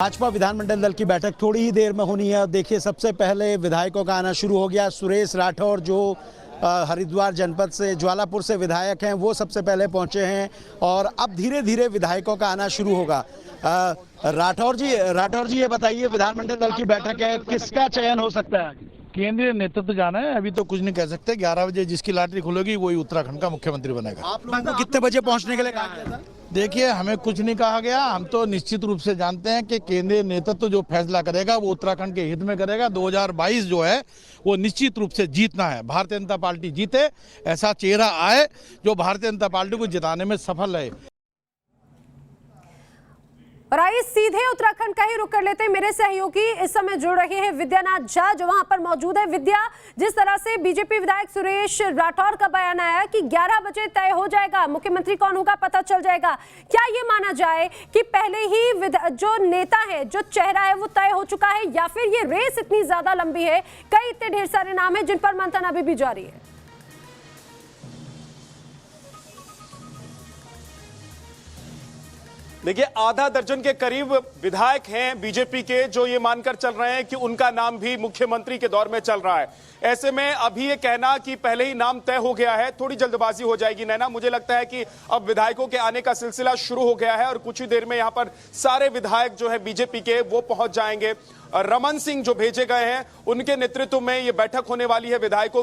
भाजपा विधानमंडल दल की बैठक थोड़ी ही देर में होनी है। देखिए, सबसे पहले विधायकों का आना शुरू हो गया। सुरेश राठौर जो हरिद्वार जनपद से, ज्वालापुर से विधायक हैं, वो सबसे पहले पहुंचे हैं और अब धीरे धीरे विधायकों का आना शुरू होगा। राठौर जी ये बताइए, विधानमंडल दल की बैठक है, किसका चयन हो सकता है? केंद्रीय नेतृत्व जाना है, अभी तो कुछ नहीं कह सकते। 11 बजे जिसकी लॉटरी खुलेगी वही उत्तराखंड का मुख्यमंत्री बनेगा। आप लोगों को कितने बजे पहुंचने के लिए कहा गया था? देखिए, हमें कुछ नहीं कहा गया। हम तो निश्चित रूप से जानते हैं कि केंद्रीय नेतृत्व जो फैसला करेगा वो उत्तराखंड के हित में करेगा। 2022 जो है वो निश्चित रूप से जीतना है। भारतीय जनता पार्टी जीते, ऐसा चेहरा आए जो भारतीय जनता पार्टी को जिताने में सफल रहे। और आइए सीधे उत्तराखंड का ही रुख कर लेते हैं। मेरे सहयोगी इस समय जुड़ रहे हैं विद्यानाथ झा, जो वहां पर मौजूद है। विद्या, जिस तरह से बीजेपी विधायक सुरेश राठौर का बयान आया कि 11 बजे तय हो जाएगा, मुख्यमंत्री कौन होगा पता चल जाएगा, क्या ये माना जाए कि पहले ही जो नेता है, जो चेहरा है, वो तय हो चुका है, या फिर ये रेस इतनी ज्यादा लंबी है, कई इतने ढेर सारे नाम है जिन पर मंथन अभी भी जारी है? देखिए, आधा दर्जन के करीब विधायक हैं बीजेपी के जो ये मानकर चल रहे हैं कि उनका नाम भी मुख्यमंत्री के दौर में चल रहा है। ऐसे में अभी ये कहना कि पहले ही नाम तय हो गया है, थोड़ी जल्दबाजी हो जाएगी। नैना, मुझे लगता है कि अब विधायकों के आने का सिलसिला शुरू हो गया है और कुछ ही देर में यहां पर सारे विधायक जो है बीजेपी के वो पहुंच जाएंगे। रमन सिंह जो भेजे गए हैं उनके नेतृत्व में ये बैठक होने वाली है विधायकों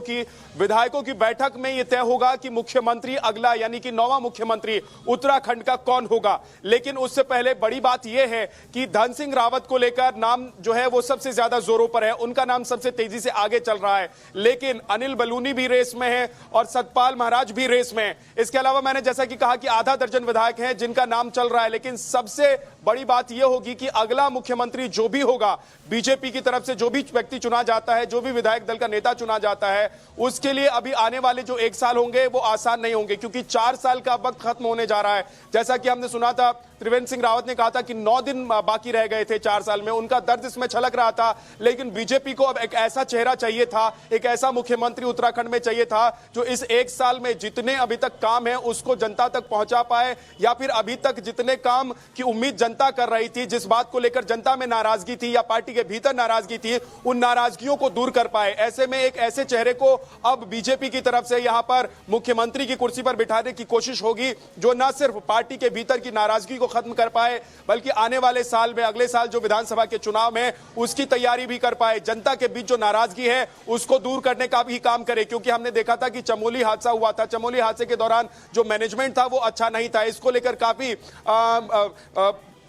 की बैठक में ये तय होगा कि मुख्यमंत्री अगला, यानी कि 9वां मुख्यमंत्री उत्तराखंड का कौन होगा। लेकिन उससे पहले बड़ी बात यह है कि धन सिंह रावत को लेकर नाम जो है वो सबसे ज्यादा जोरों पर है, उनका नाम सबसे तेजी से आगे चल रहा है। लेकिन अनिल बलूनी भी रेस में है और सतपाल महाराज भी रेस में है। इसके अलावा मैंने जैसा कि कहा कि आधा दर्जन विधायक हैं जिनका नाम चल रहा है। लेकिन सबसे बड़ी बात यह होगी कि अगला मुख्यमंत्री जो भी होगा, बीजेपी की तरफ से जो भी व्यक्ति चुना जाता है, जो भी विधायक दल का नेता चुना जाता है, उसके लिए अभी आने वाले जो 1 साल होंगे वो आसान नहीं होंगे, क्योंकि 4 साल का वक्त खत्म होने जा रहा है। जैसा कि हमने सुना था, त्रिवेंद्र सिंह रावत ने कहा था कि 9 दिन बाकी रह गए थे 4 साल में, उनका दर्द इसमें छलक रहा था। लेकिन बीजेपी को अब एक ऐसा चेहरा चाहिए था, एक ऐसा मुख्यमंत्री उत्तराखंड में चाहिए था जो इस 1 साल में जितने अभी तक काम है उसको जनता तक पहुंचा पाए, या फिर अभी तक जितने काम की उम्मीद जनता कर रही थी, जिस बात को लेकर जनता में नाराजगी थी या पार्टी के भीतर नाराजगी थी, उन नाराजगियों को दूर कर पाए। ऐसे में एक ऐसे चेहरे को अब बीजेपी की तरफ से यहां पर मुख्यमंत्री की कुर्सी पर बिठाने की कोशिश होगी, जो न सिर्फ पार्टी के भीतर की नाराजगी को खत्म कर पाए, बल्कि आने वाले साल में, अगले साल जो विधानसभा के चुनाव में उसकी तैयारी भी कर पाए। जनता के बीच जो नाराजगी है उसको दूर करने का भी काम करे, क्योंकि हमने देखा था कि चमोली हादसा हुआ था। चमोली हादसे के दौरान जो मैनेजमेंट था वो अच्छा नहीं था। इसको लेकर काफी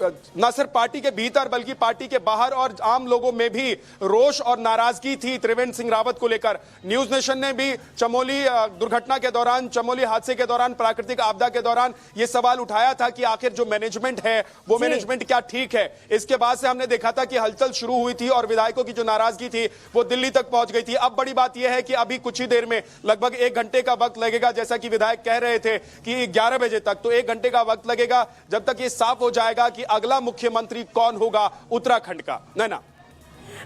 न सिर्फ पार्टी के भीतर बल्कि पार्टी के बाहर और आम लोगों में भी रोष और नाराजगी थी त्रिवेंद्र सिंह रावत को लेकर। न्यूज नेशन ने भी चमोली दुर्घटना के दौरान, चमोली हादसे के दौरान, प्राकृतिक आपदा के दौरान यह सवाल उठाया था कि आखिर जो मैनेजमेंट है वो मैनेजमेंट क्या ठीक है। इसके बाद से हमने देखा था कि हलचल शुरू हुई थी और विधायकों की जो नाराजगी थी वो दिल्ली तक पहुंच गई थी। अब बड़ी बात यह है कि अभी कुछ ही देर में, लगभग 1 घंटे का वक्त लगेगा, जैसा कि विधायक कह रहे थे कि 11 बजे तक, तो 1 घंटे का वक्त लगेगा जब तक ये साफ हो जाएगा कि अगला मुख्यमंत्री कौन होगा उत्तराखंड का। नैना,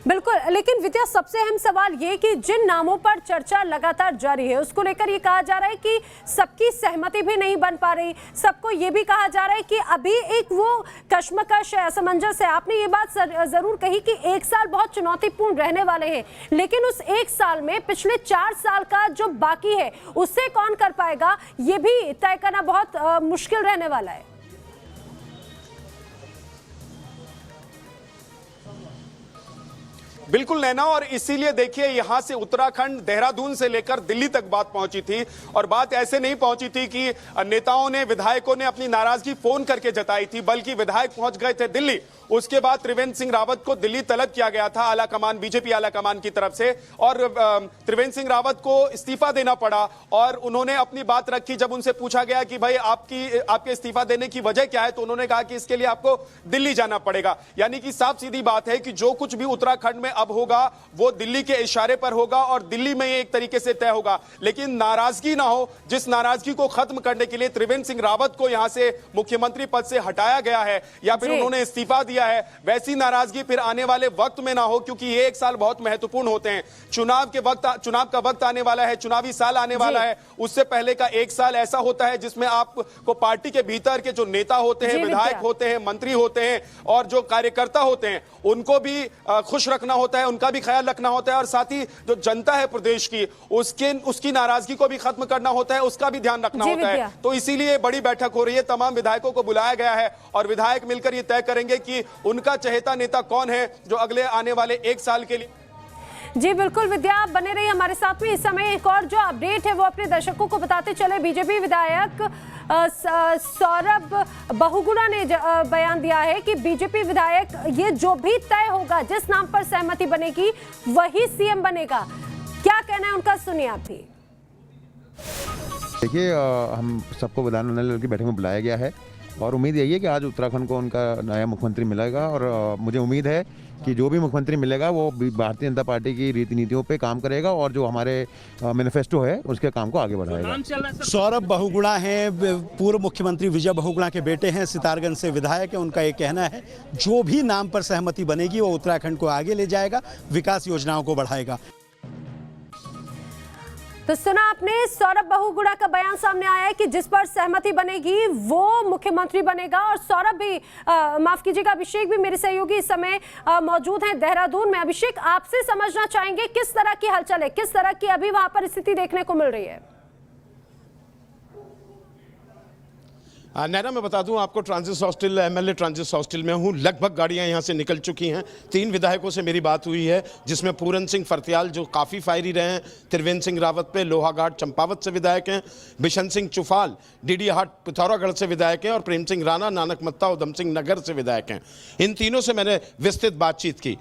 बिल्कुल, लेकिन विद्या, सबसे अहम सवाल ये कि जिन नामों पर चर्चा लगातार जारी है उसको लेकर ये कहा जा रहा है कि सबकी सहमति भी नहीं बन पा रही। सबको ये भी कहा जा रहा है कि अभी एक वो कश्मकश है, असमंजस है। आपने ये बात जरूर कही कि 1 साल बहुत चुनौतीपूर्ण रहने वाले हैं, लेकिन उस 1 साल में पिछले 4 साल का जो बाकी है उससे कौन कर पाएगा, ये भी तय करना बहुत मुश्किल रहने वाला है। बिल्कुल नैना, और इसीलिए देखिए यहां से उत्तराखंड, देहरादून से लेकर दिल्ली तक बात पहुंची थी। और बात ऐसे नहीं पहुंची थी कि नेताओं ने, विधायकों ने अपनी नाराजगी फोन करके जताई थी, बल्कि विधायक पहुंच गए थे दिल्ली। उसके बाद त्रिवेंद्र सिंह रावत को दिल्ली तलब किया गया था आला कमान, बीजेपी आला कमान की तरफ से, और त्रिवेंद्र सिंह रावत को इस्तीफा देना पड़ा। और उन्होंने अपनी बात रखी। जब उनसे पूछा गया कि भाई आपके इस्तीफा देने की वजह क्या है, तो उन्होंने कहा कि इसके लिए आपको दिल्ली जाना पड़ेगा। यानी कि साफ सीधी बात है कि जो कुछ भी उत्तराखंड में अब होगा वो दिल्ली के इशारे पर होगा और दिल्ली में ये एक तरीके से तय होगा। लेकिन नाराजगी ना हो, जिस नाराजगी को खत्म करने के लिए त्रिवेंद्र सिंह रावत को यहां से मुख्यमंत्री पद से हटाया गया है या फिर उन्होंने इस्तीफा दिया है, वैसी नाराजगी फिर आने वाले वक्त में ना हो, क्योंकि ये एक साल बहुत महत्वपूर्ण होते हैं। चुनाव का वक्त आने वाला है, चुनावी साल आने वाला है। उससे पहले का एक साल ऐसा होता है जिसमें आपको पार्टी के भीतर के जो नेता होते हैं, विधायक होते हैं, मंत्री होते हैं और जो कार्यकर्ता होते हैं, उनको भी खुश रखना होता है, उनका भी ख्याल रखना होता है और साथ ही जो जनता है प्रदेश की, उसकी नाराजगी को भी खत्म करना होता है, उसका भी ध्यान रखना होता है। तो इसीलिए बड़ी बैठक हो रही है, तमाम विधायकों को बुलाया गया है और विधायक मिलकर ये तय करेंगे कि उनका चहेता नेता कौन है जो अगले आने वाले एक साल के लिए। जी बिल्कुल विद्या, आप बने रही हमारे साथ में। इस समय एक और जो अपडेट है वो अपने दर्शकों को बताते चले। बीजेपी विधायक सौरभ बहुगुणा ने बयान दिया है कि बीजेपी विधायक ये जो भी तय होगा, जिस नाम पर सहमति बनेगी वही सीएम बनेगा। क्या कहना है उनका, सुनिए आप भी। देखिए, हम सबको विधानमंडल की बैठक में बुलाया गया है और उम्मीद यही है कि आज उत्तराखंड को उनका नया मुख्यमंत्री मिलेगा और मुझे उम्मीद है कि जो भी मुख्यमंत्री मिलेगा वो भारतीय जनता पार्टी की रीति नीतियों पे काम करेगा और जो हमारे मैनिफेस्टो है उसके काम को आगे बढ़ाएगा। सौरभ बहुगुणा हैं, पूर्व मुख्यमंत्री विजय बहुगुणा के बेटे हैं, सितारगंज से विधायक है। उनका ये कहना है जो भी नाम पर सहमति बनेगी वो उत्तराखंड को आगे ले जाएगा, विकास योजनाओं को बढ़ाएगा। तो सुना आपने, सौरभ बहुगुणा का बयान सामने आया है कि जिस पर सहमति बनेगी वो मुख्यमंत्री बनेगा। और सौरभ भी माफ कीजिएगा, अभिषेक भी मेरे सहयोगी इस समय मौजूद हैं देहरादून में। अभिषेक, आपसे समझना चाहेंगे किस तरह की हलचल है, किस तरह की अभी वहां पर स्थिति देखने को मिल रही है? नैना, मैं बता दूं आपको, transit hostel, MLA transit hostel में हूं। लगभग गाड़ियां यहां से निकल चुकी हैं। 3 विधायकों से मेरी बात हुई है, जिसमें पूरन सिंह फर्त्याल जो काफ़ी फायरी रहे हैं त्रिवेंद्र सिंह रावत पे, लोहाघाट चंपावत से विधायक हैं, बिशन सिंह चुफाल डीडी हाट पिथौरागढ़ से विधायक हैं और प्रेम सिंह राणा नानकमत्ता उधम सिंह नगर से विधायक हैं। इन तीनों से मैंने विस्तृत बातचीत की।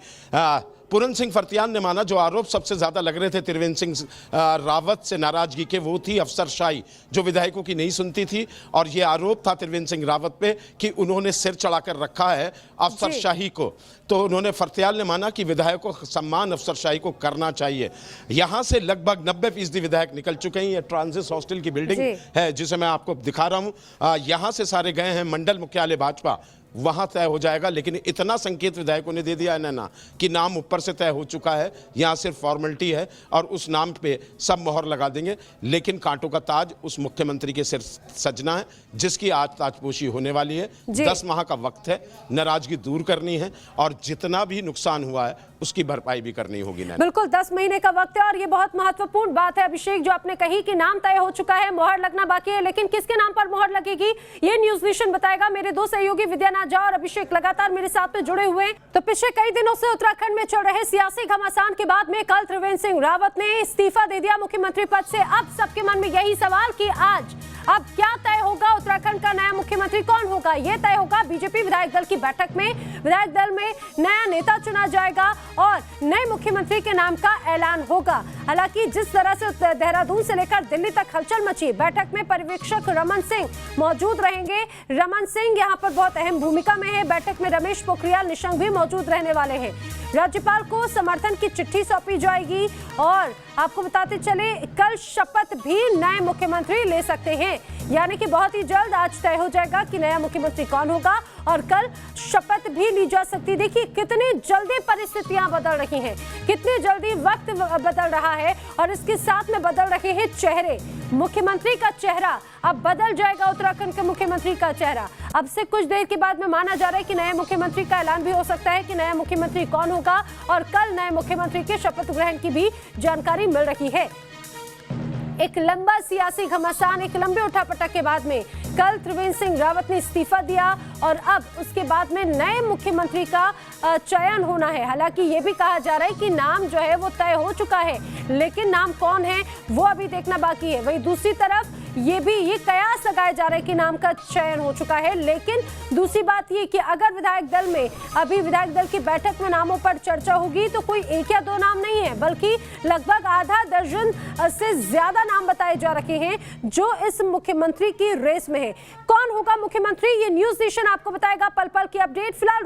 पूरन सिंह फर्त्याल ने माना जो आरोप सबसे ज़्यादा लग रहे थे त्रिवेंद्र सिंह रावत से नाराजगी के, वो थी अफसरशाही, जो विधायकों की नहीं सुनती थी। और ये आरोप था त्रिवेंद्र सिंह रावत पे कि उन्होंने सिर चढ़ाकर रखा है अफसरशाही को। तो उन्होंने, फर्त्याल ने माना कि विधायकों का सम्मान अफसरशाही को करना चाहिए। यहाँ से लगभग 90% विधायक निकल चुके हैं। ये ट्रांजिट हॉस्टल की बिल्डिंग है जिसे मैं आपको दिखा रहा हूँ। यहाँ से सारे गए हैं मंडल मुख्यालय भाजपा, वहां तय हो जाएगा। लेकिन इतना संकेत विधायकों ने दे दिया है ना कि नाम ऊपर से तय हो चुका है, यहाँ सिर्फ फॉर्मेलिटी है और उस नाम पे सब मोहर लगा देंगे। लेकिन कांटों का ताज उस मुख्यमंत्री के सिर सजना है, जिसकी आज ताजपोशी होने वाली है। 10 माह का वक्त है, नाराजगी दूर करनी है और जितना भी नुकसान हुआ है उसकी भरपाई भी करनी होगी। बिल्कुल, 10 महीने का वक्त है और ये बहुत महत्वपूर्ण बात है अभिषेक जो आपने कही कि नाम तय हो चुका है, मोहर लगना बाकी है। लेकिन किसके नाम पर मोहर लगेगी ये न्यूज विजन बताएगा। मेरे 2 सहयोगी विद्या झा और अभिषेक लगातार मेरे साथ में जुड़े हुए। तो पिछले कई दिनों से उत्तराखंड में चल रहे सियासी घमासान के बाद में कल त्रिवेंद्र सिंह रावत ने इस्तीफा दे दिया मुख्यमंत्री पद से। अब सबके मन में यही सवाल कि आज अब क्या तय होगा, उत्तराखंड का नया मुख्यमंत्री कौन होगा? यह तय होगा बीजेपी विधायक दल की बैठक में। विधायक दल में नया नेता चुना जाएगा और नए मुख्यमंत्री के नाम का ऐलान होगा। हालांकि जिस तरह से देहरादून से लेकर दिल्ली तक हलचल मची, बैठक में पर्यवेक्षक रमन सिंह मौजूद रहेंगे। रमन सिंह यहां पर बहुत अहम भूमिका में है। बैठक में रमेश पोखरियाल निशंक भी मौजूद रहने वाले हैं। राज्यपाल को समर्थन की चिट्ठी सौंपी जाएगी और आपको बताते चले कल शपथ भी नए मुख्यमंत्री ले सकते हैं। यानी कि बहुत ही जल्द आज तय हो जाएगा कि नया मुख्यमंत्री कौन होगा और कल शपथ भी ली जा सकती है। देखिए कितनी जल्दी परिस्थितियां बदल रही हैं, कितनी जल्दी वक्त बदल रहा है और इसके साथ में बदल रहे हैं चेहरे। मुख्यमंत्री का चेहरा अब बदल जाएगा, उत्तराखंड के मुख्यमंत्री का चेहरा। अब से कुछ देर के बाद में माना जा रहा है कि नए मुख्यमंत्री का ऐलान भी हो सकता है कि नया मुख्यमंत्री कौन होगा और कल नए मुख्यमंत्री के शपथ ग्रहण की भी जानकारी मिल रही है। एक लंबा सियासी घमासान, एक लंबे उठापटक के बाद में कल त्रिवेंद्र सिंह रावत ने इस्तीफा दिया और अब उसके बाद में नए मुख्यमंत्री का चयन होना है। हालांकि ये भी कहा जा रहा है कि नाम जो है वो तय हो चुका है, लेकिन नाम कौन है वो अभी देखना बाकी है। वहीं दूसरी तरफ ये कयास लगाए जा रहे हैं कि नाम का चयन हो चुका है। लेकिन दूसरी बात ये कि अगर विधायक दल में अभी विधायक दल की बैठक में नामों पर चर्चा होगी तो कोई 1 या 2 नाम नहीं है, बल्कि लगभग आधा दर्जन से ज्यादा नाम बताए जा रहे हैं जो इस मुख्यमंत्री की रेस में है। कौन होगा मुख्यमंत्री, ये न्यूज नेशन आपको बताएगा। पल पल की अपडेट। फिलहाल